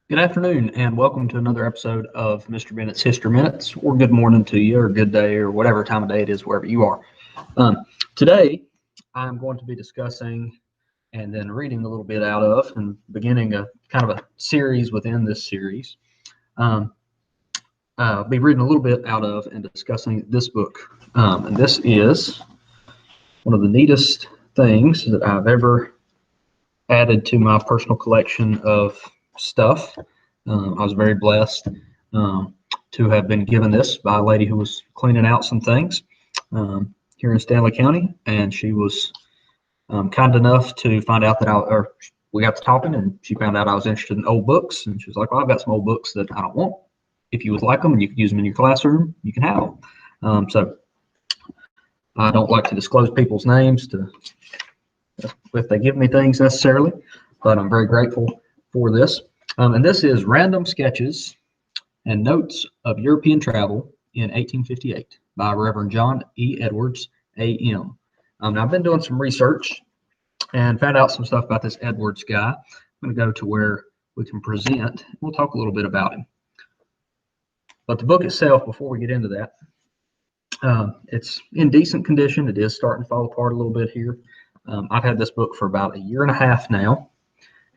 Good afternoon, and welcome to another episode of Mr. Bennett's History Minutes, or good morning to you, or good day, or whatever time of day it is, wherever you are. Today, I'm going to be discussing and then reading a little bit out of, and beginning a kind of a series within this series. I'll be reading a little bit out of and discussing this book. And this is one of the neatest things that I've ever added to my personal collection of stuff. I was very blessed to have been given this by a lady who was cleaning out some things here in Stanley County, and she was kind enough to find out that we got to talking, and she found out I was interested in old books, and she was like, "Well, I've got some old books that I don't want. If you would like them and you could use them in your classroom, you can have them." So I don't like to disclose people's names if they give me things necessarily, but I'm very grateful for this. And this is Random Sketches and Notes of European Travel in 1858 by Reverend John E. Edwards, A.M. Now, I've been doing some research and found out some stuff about this Edwards guy. I'm going to go to where we can present. We'll talk a little bit about him. But the book itself, before we get into that, it's in decent condition. It is starting to fall apart a little bit here. I've had this book for about a year and a half now.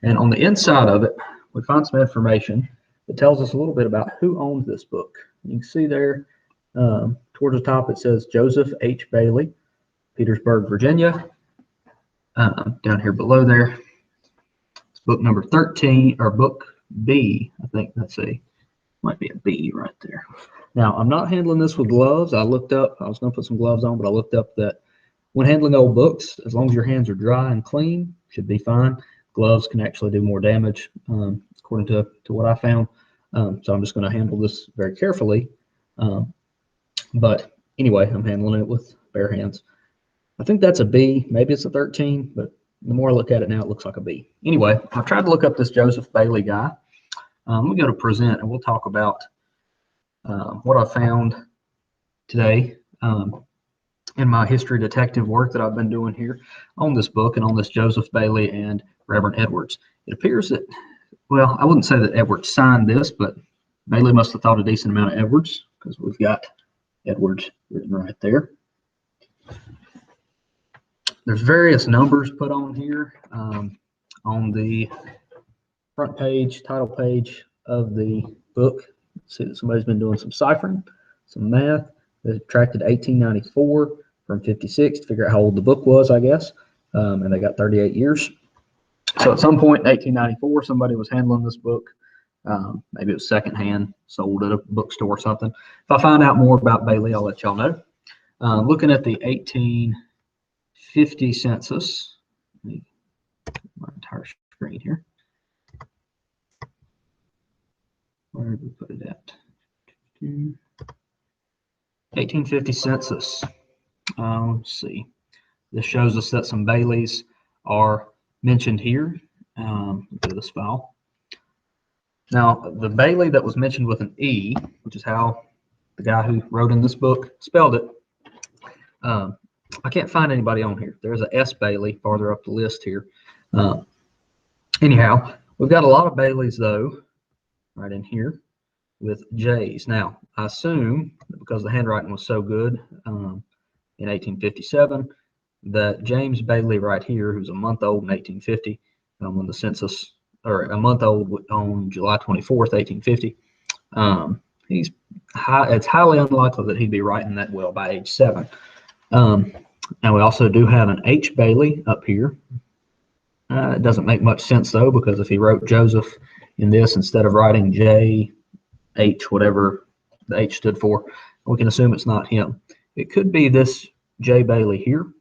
And on the inside of it, we find some information that tells us a little bit about who owns this book. You can see there towards the top, it says Joseph H. Bailey, Petersburg, Virginia. Down here below there, it's book number 13, or book B, I think. Let's see. Might be a B right there. Now, I'm not handling this with gloves. I was going to put some gloves on, but I looked up that when handling old books, as long as your hands are dry and clean, should be fine. Gloves can actually do more damage, according to what I found. So I'm just going to handle this very carefully. But anyway, I'm handling it with bare hands. I think that's a B. Maybe it's a 13, but the more I look at it now, it looks like a B. Anyway, I've tried to look up this Joseph Bailey guy. Let me go to present, and we'll talk about what I found today in my history detective work that I've been doing here on this book and on this Joseph Bailey and Reverend Edwards. It appears that, well, I wouldn't say that Edwards signed this, but Bailey must have thought a decent amount of Edwards, because we've got Edwards written right there. There's various numbers put on here on the front page, title page of the book. See that somebody's been doing some ciphering, some math. They subtracted 1894 from 56 to figure out how old the book was, I guess, and they got 38 years. So at some point in 1894, somebody was handling this book. Maybe it was secondhand, sold at a bookstore or something. If I find out more about Bailey, I'll let y'all know. Looking at the 1850 census, let me get my entire screen here. Where did we put it at? 1850 census. Let's see. This shows us that some Baileys are mentioned here. Go to this file. Now, the Bailey that was mentioned with an E, which is how the guy who wrote in this book spelled it, I can't find anybody on here. There's a S. Bailey farther up the list here. Anyhow, we've got a lot of Baileys, though, right in here with J's. Now, I assume that because the handwriting was so good in 1857, that James Bailey right here, who's a month old in 1850, when the census, or a month old on July 24th, 1850, it's highly unlikely that he'd be writing that well by age 7. Now, we also do have an H. Bailey up here. It doesn't make much sense, though, because if he wrote Joseph in this instead of writing J, H, whatever the H stood for, we can assume it's not him. It could be this J. Bailey here,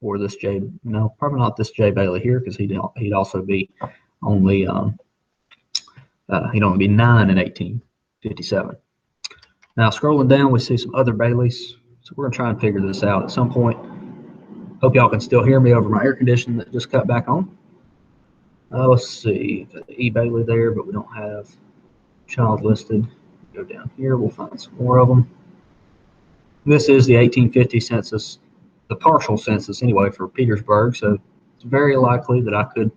or this J. No, probably not this J. Bailey here, because he'd also be only he'd only be 9 in 1857. Now, scrolling down, we see some other Baileys. So we're gonna try and figure this out at some point. Hope y'all can still hear me over my air conditioning that just cut back on. Let's see, got the E. Bailey there, but we don't have child listed. Go down here, we'll find some more of them. This is the 1850 census, the partial census anyway, for Petersburg, so it's very likely that I could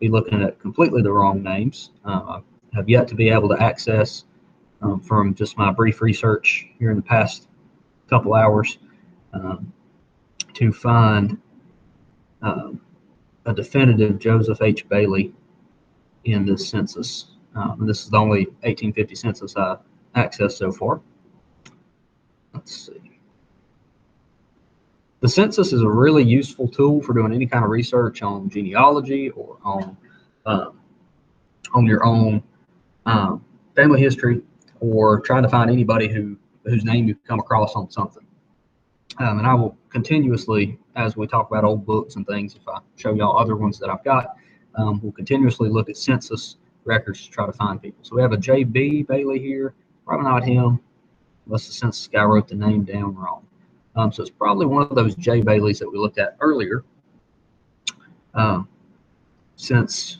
be looking at completely the wrong names. I have yet to be able to access from just my brief research here in the past couple hours to find a definitive Joseph H. Bailey in this census. And this is the only 1850 census I accessed so far. Let's see. The census is a really useful tool for doing any kind of research on genealogy or on your own family history, or trying to find anybody whose name you've come across on something. And I will continuously, as we talk about old books and things, if I show y'all other ones that I've got, we'll continuously look at census records to try to find people. So we have a J.B. Bailey here, probably not him, unless the census guy wrote the name down wrong. So it's probably one of those J. Baileys that we looked at earlier. Since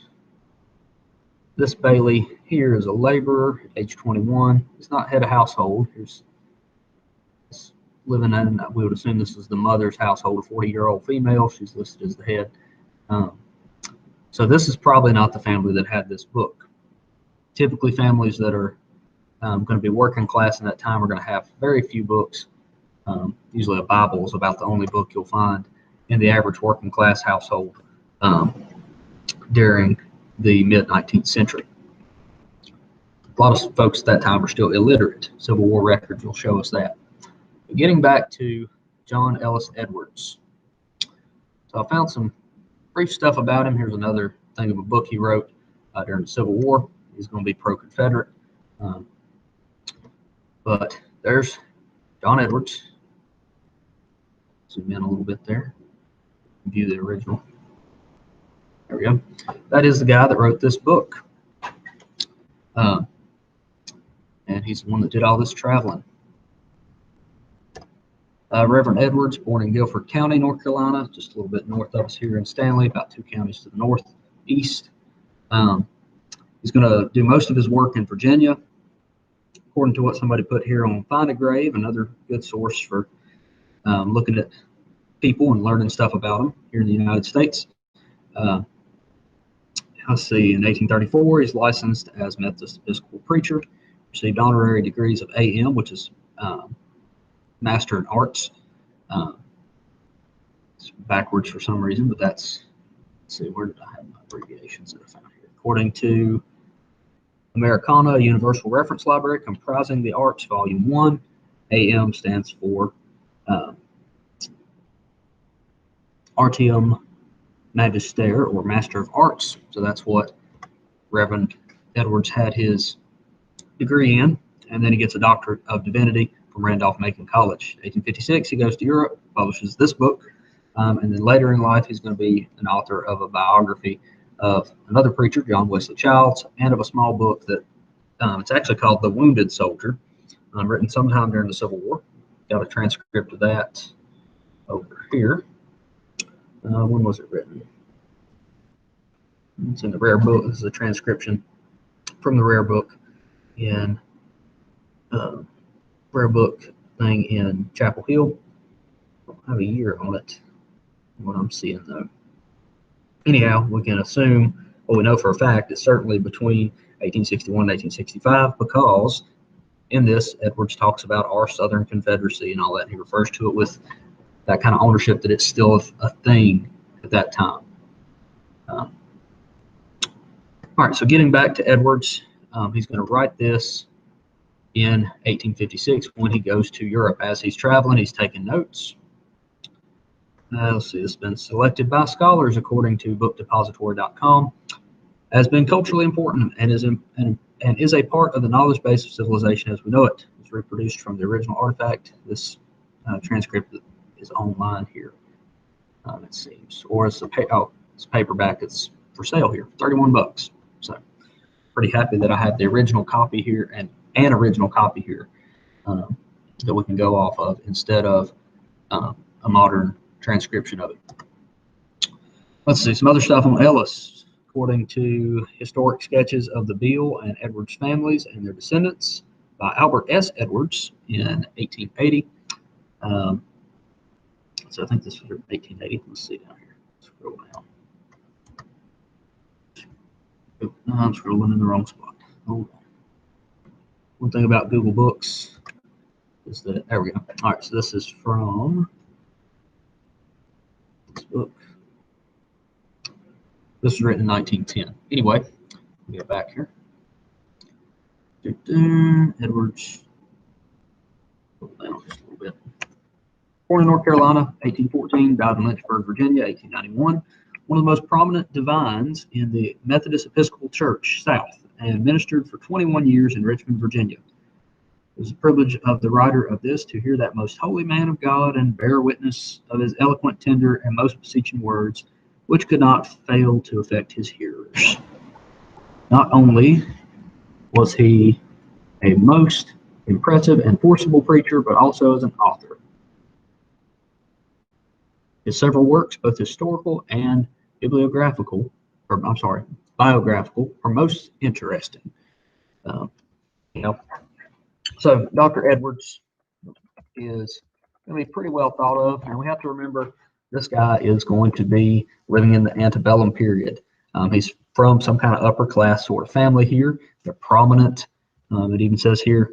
this Bailey here is a laborer at age 21, he's not head of household. He's living in, we would assume this is the mother's household, a 40-year-old female. She's listed as the head. So this is probably not the family that had this book. Typically, families that are going to be working class in that time are going to have very few books. Usually a Bible is about the only book you'll find in the average working class household during the mid-19th century. A lot of folks at that time are still illiterate. Civil War records will show us that. But getting back to John Ellis Edwards. So I found some brief stuff about him. Here's another thing of a book he wrote during the Civil War. He's going to be pro-Confederate. But there's John Edwards. Zoom in a little bit there. View the original. There we go. That is the guy that wrote this book. And he's the one that did all this traveling. Reverend Edwards, born in Guilford County, North Carolina, just a little bit north of us here in Stanley, about 2 counties to the northeast. He's going to do most of his work in Virginia, according to what somebody put here on Find a Grave, another good source for looking at people and learning stuff about them here in the United States. Let's see, in 1834, he's licensed as Methodist Episcopal preacher, received honorary degrees of A.M., which is Master in Arts. It's backwards for some reason, but that's, let's see, where did I have my abbreviations that I found here? According to Americana Universal Reference Library, comprising the arts, Volume 1, A.M. stands for Artium Magister, or Master of Arts. So that's what Reverend Edwards had his degree in, and then he gets a doctorate of divinity from Randolph-Macon College. 1856, he goes to Europe, publishes this book, and then later in life, he's going to be an author of a biography of another preacher, John Wesley Childs, and of a small book that it's actually called The Wounded Soldier, written sometime during the Civil War. Got a transcript of that over here. When was it written? It's in the rare book. This is a transcription from the rare book in rare book thing in Chapel Hill. I don't have a year on it, what I'm seeing though. Anyhow, we can assume, well, we know for a fact it's certainly between 1861 and 1865, because in this, Edwards talks about our Southern Confederacy and all that. He refers to it with that kind of ownership that it's still a thing at that time. All right, so getting back to Edwards, he's going to write this in 1856 when he goes to Europe. As he's traveling, he's taking notes. Let's see, it's been selected by scholars, according to bookdepository.com, as being culturally important and is a part of the knowledge base of civilization as we know it. It's reproduced from the original artifact. This transcript is online here, it seems, or it's it's paperback. It's for sale here, $31. So pretty happy that I have the original copy here and an original copy here that we can go off of instead of a modern transcription of it. Let's see some other stuff on Ellis. According to historic sketches of the Beale and Edwards families and their descendants by Albert S. Edwards in 1880. So I think this was 1880. Let's see down here. Scroll down. Oh, no, I'm scrolling in the wrong spot. Hold on. One thing about Google Books is that, there we go. All right, so this is from this book. This was written in 1910. Anyway, let me get back here. Edwards. Go down just a little bit. Born in North Carolina, 1814, died in Lynchburg, Virginia, 1891. One of the most prominent divines in the Methodist Episcopal Church South, and ministered for 21 years in Richmond, Virginia. It was the privilege of the writer of this to hear that most holy man of God and bear witness of his eloquent, tender, and most beseeching words, which could not fail to affect his hearers. Not only was he a most impressive and forcible preacher, but also as an author. His several works, both historical and biographical, are most interesting. So Dr. Edwards is going to be pretty well thought of, and we have to remember this guy is going to be living in the Antebellum period. He's from some kind of upper class sort of family here. They're prominent. It even says here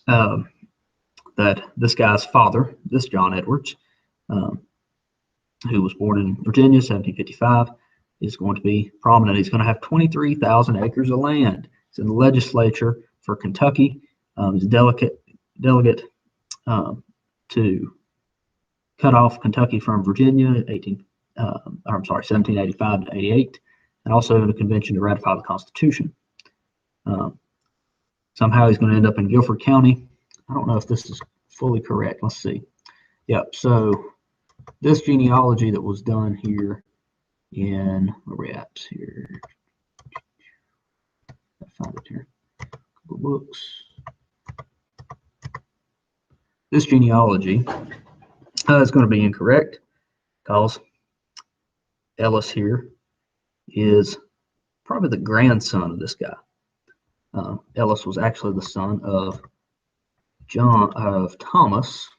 that this guy's father, this John Edwards, who was born in Virginia, 1755, is going to be prominent. He's going to have 23,000 acres of land. He's in the legislature for Kentucky. He's a delegate to cut off Kentucky from Virginia, 1785 to 88, and also in a convention to ratify the Constitution. Somehow he's going to end up in Guilford County. I don't know if this is fully correct. Let's see. Yep. So this genealogy that was done here in, where we at here? I found it here. Google Books. This genealogy is going to be incorrect because Ellis here is probably the grandson of this guy. Ellis was actually the son of Thomas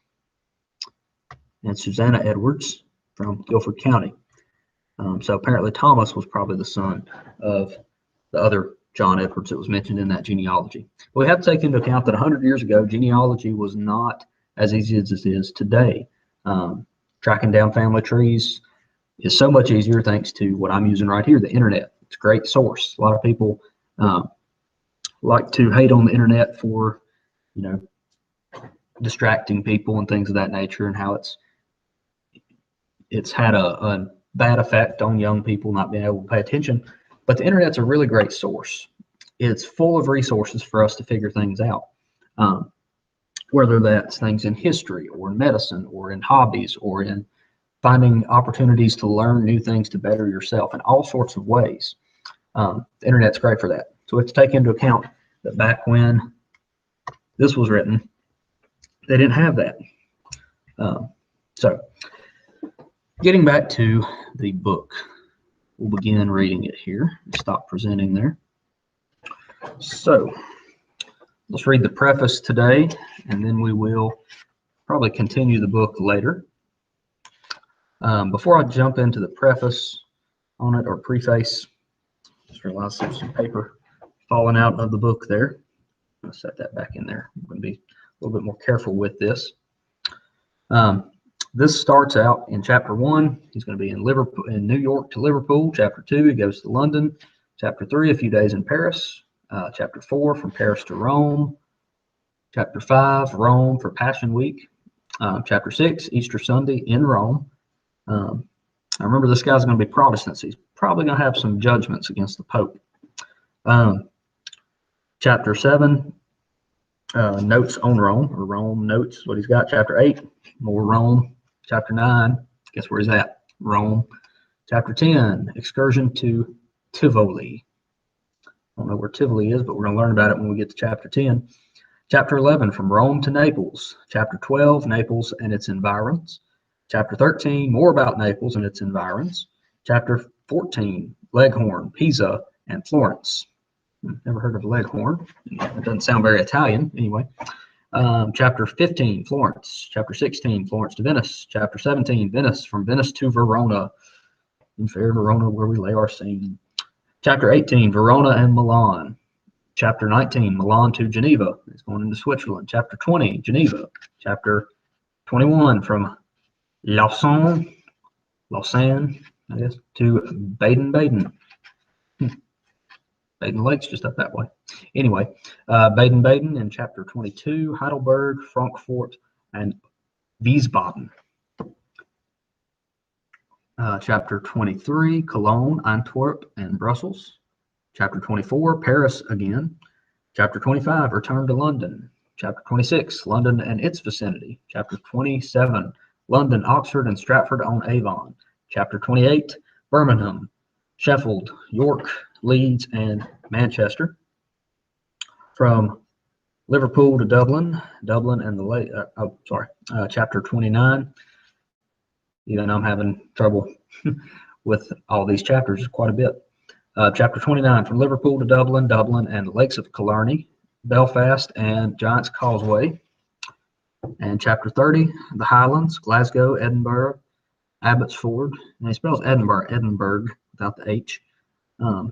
and Susanna Edwards from Guilford County. So apparently Thomas was probably the son of the other John Edwards that was mentioned in that genealogy. But we have to take into account that 100 years ago, genealogy was not as easy as it is today. Tracking down family trees is so much easier thanks to what I'm using right here, the internet. It's a great source. A lot of people like to hate on the internet for, distracting people and things of that nature, and how it's had a bad effect on young people not being able to pay attention. But the internet's a really great source. It's full of resources for us to figure things out, whether that's things in history or in medicine or in hobbies or in finding opportunities to learn new things to better yourself in all sorts of ways. The internet's great for that. So we have to take into account that back when this was written, they didn't have that. So getting back to the book, we'll begin reading it here. Stop presenting there. So let's read the preface today, and then we will probably continue the book later. Before I jump into the preface on it, or preface, just realized there's some paper falling out of the book there. I'll set that back in there. I'm going to be a little bit more careful with this. This starts out in chapter 1. He's going to be in New York to Liverpool. Chapter 2, he goes to London. Chapter 3, a few days in Paris. Chapter 4, from Paris to Rome. Chapter 5, Rome for Passion Week. Chapter 6, Easter Sunday in Rome. I remember this guy's going to be Protestant, so he's probably going to have some judgments against the Pope. Chapter 7, notes on Rome, or Rome notes, what he's got. Chapter 8, more Rome. Chapter 9, guess where he's at? Rome. Chapter 10, excursion to Tivoli. I don't know where Tivoli is, but we're going to learn about it when we get to chapter 10. Chapter 11, from Rome to Naples. Chapter 12, Naples and its environs. Chapter 13, more about Naples and its environs. Chapter 14, Leghorn, Pisa, and Florence. Never heard of Leghorn. It doesn't sound very Italian anyway. Chapter 15, Florence. Chapter 16, Florence to Venice. Chapter 17, Venice, from Venice to Verona. In fair Verona, where we lay our scene. Chapter 18, Verona and Milan. Chapter 19, Milan to Geneva. He's going into Switzerland. Chapter 20, Geneva. Chapter 21, from Lausanne, I guess, to Baden-Baden. Baden Lake's just up that way. Anyway, Baden-Baden in chapter 22, Heidelberg, Frankfurt, and Wiesbaden. Chapter 23, Cologne, Antwerp, and Brussels. Chapter 24, Paris again. Chapter 25, Return to London. Chapter 26, London and its vicinity. Chapter 27, London, Oxford, and Stratford-on-Avon. Chapter 28, Birmingham, Sheffield, York, Leeds, and Manchester. From Liverpool to Dublin, and the lake. Chapter 29. Even I'm having trouble with all these chapters quite a bit. Chapter 29, from Liverpool to Dublin, and the Lakes of Killarney, Belfast, and Giant's Causeway. And chapter 30, the Highlands, Glasgow, Edinburgh, Abbotsford. And he spells Edinburgh without the H. And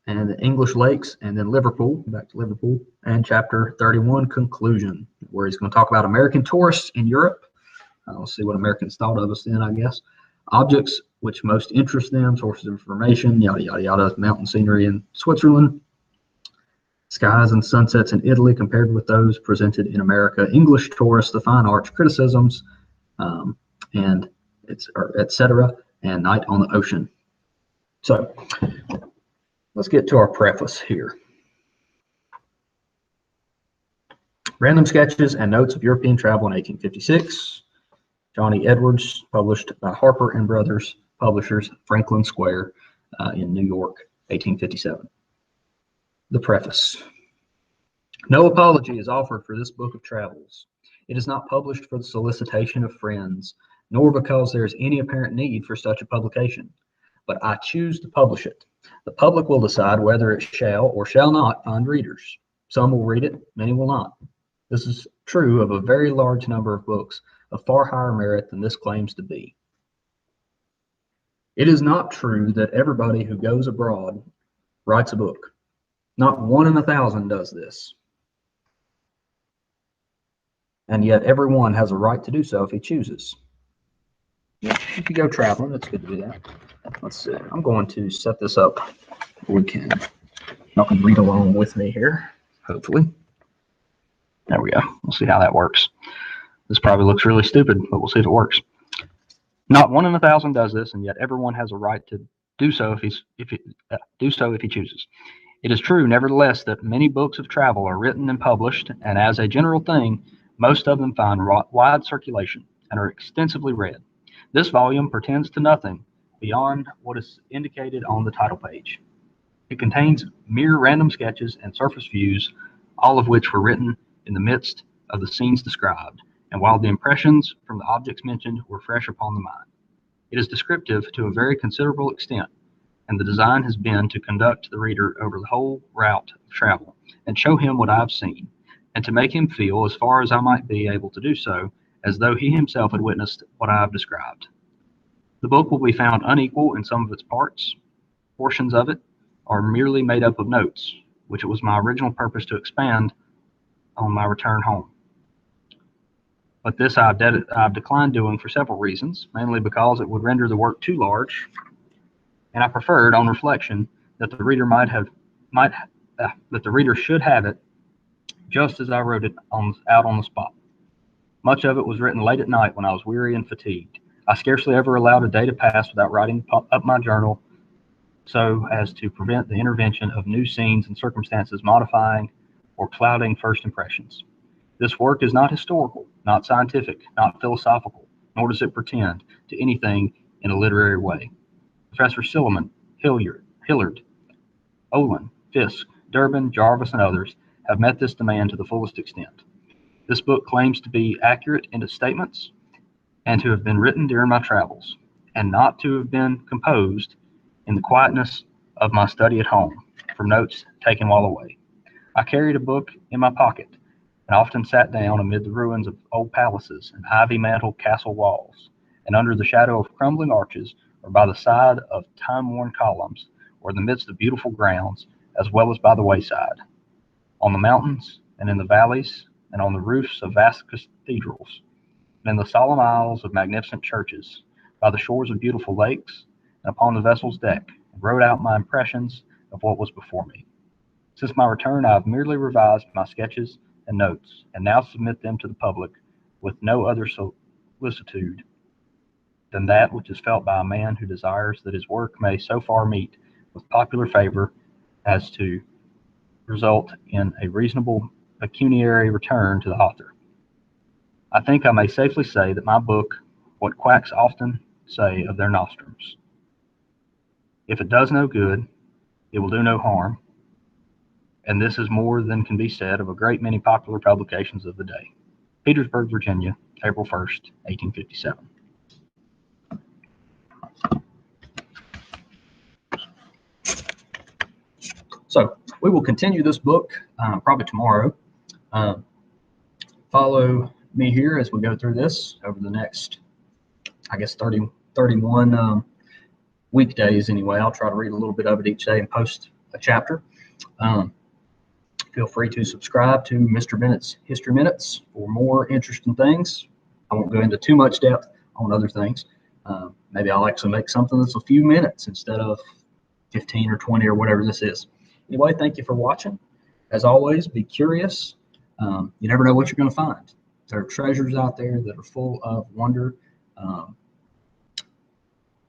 the English Lakes, and then Liverpool, back to Liverpool. And chapter 31, Conclusion, where he's going to talk about American tourists in Europe. We'll see what Americans thought of us then, I guess. Objects which most interest them, sources of information, yada, yada, yada, mountain scenery in Switzerland, skies and sunsets in Italy compared with those presented in America, English tourists, the fine arts, criticisms, and etc., and Night on the Ocean. So let's get to our preface here. Random Sketches and Notes of European Travel in 1856. Johnny Edwards, published by Harper and Brothers, publishers, Franklin Square, in New York, 1857. The preface. No apology is offered for this book of travels. It is not published for the solicitation of friends, nor because there is any apparent need for such a publication, but I choose to publish it. The public will decide whether it shall or shall not find readers. Some will read it, many will not. This is true of a very large number of books of far higher merit than this claims to be. It is not true that everybody who goes abroad writes a book. Not 1 in 1,000 does this. And yet everyone has a right to do so if he chooses. Yeah, if you go traveling, it's good to do that. Let's see. I'm going to set this up. Y'all can read along with me here, hopefully. There we go. We'll see how that works. This probably looks really stupid, but we'll see if it works. Not 1 in 1,000 does this, and yet everyone has a right to do so if he chooses. It is true, nevertheless, that many books of travel are written and published, and as a general thing, most of them find wide circulation and are extensively read. This volume pretends to nothing beyond what is indicated on the title page. It contains mere random sketches and surface views, all of which were written in the midst of the scenes described, and while the impressions from the objects mentioned were fresh upon the mind. It is descriptive to a very considerable extent, and the design has been to conduct the reader over the whole route of travel, and show him what I have seen, and to make him feel, as far as I might be able to do so, as though he himself had witnessed what I have described. The book will be found unequal in some of its parts. Portions of it are merely made up of notes, which it was my original purpose to expand on my return home. But this I've declined doing for several reasons, mainly because it would render the work too large, and I preferred, on reflection, that the reader that the reader should have it just as I wrote it out on the spot. Much of it was written late at night when I was weary and fatigued. I scarcely ever allowed a day to pass without writing up my journal so as to prevent the intervention of new scenes and circumstances modifying or clouding first impressions. This work is not historical, not scientific, not philosophical, nor does it pretend to anything in a literary way. Professor Silliman, Hillard, Olin, Fisk, Durbin, Jarvis, and others have met this demand to the fullest extent. This book claims to be accurate in its statements and to have been written during my travels, and not to have been composed in the quietness of my study at home from notes taken while away. I carried a book in my pocket and often sat down amid the ruins of old palaces and ivy-mantled castle walls, and under the shadow of crumbling arches, or by the side of time-worn columns, or in the midst of beautiful grounds, as well as by the wayside. on the mountains and in the valleys and on the roofs of vast cathedrals, and in the solemn aisles of magnificent churches, by the shores of beautiful lakes, and upon the vessel's deck, and wrote out my impressions of what was before me. Since my return, I have merely revised my sketches and notes, and now submit them to the public with no other solicitude than that which is felt by a man who desires that his work may so far meet with popular favor as to result in a reasonable pecuniary return to the author. I think I may safely say that my book, what quacks often say of their nostrums, if it does no good, it will do no harm, and this is more than can be said of a great many popular publications of the day. Petersburg, Virginia, April 1st, 1857. So we will continue this book probably tomorrow. Follow me here as we go through this over the next, I guess, 31 weekdays anyway. I'll try to read a little bit of it each day and post a chapter. Feel free to subscribe to Mr. Bennett's History Minutes for more interesting things. I won't go into too much depth on other things. Maybe I'll actually make something that's a few minutes instead of 15 or 20 or whatever this is. Anyway, thank you for watching. As always, be curious. You never know what you're going to find. There are treasures out there that are full of wonder.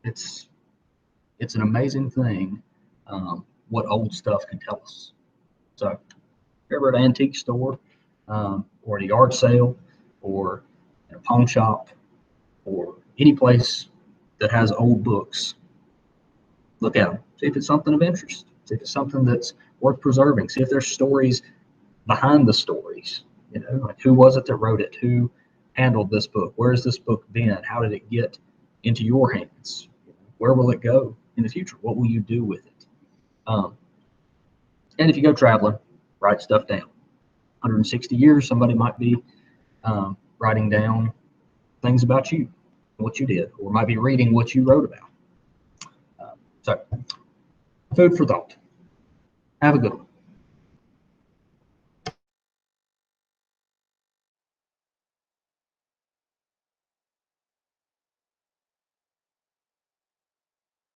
It's an amazing thing what old stuff can tell us. So if you're ever at an antique store or at a yard sale or in a pawn shop or any place that has old books, look at them. See if it's something of interest. See if it's something that's worth preserving. See if there's stories behind the stories. You know, like who was it that wrote it? Who handled this book? Where has this book been? How did it get into your hands? Where will it go in the future? What will you do with it? And if you go traveling, write stuff down. 160 years, somebody might be writing down things about you, what you did, or might be reading what you wrote about. So, food for thought. Have a good one.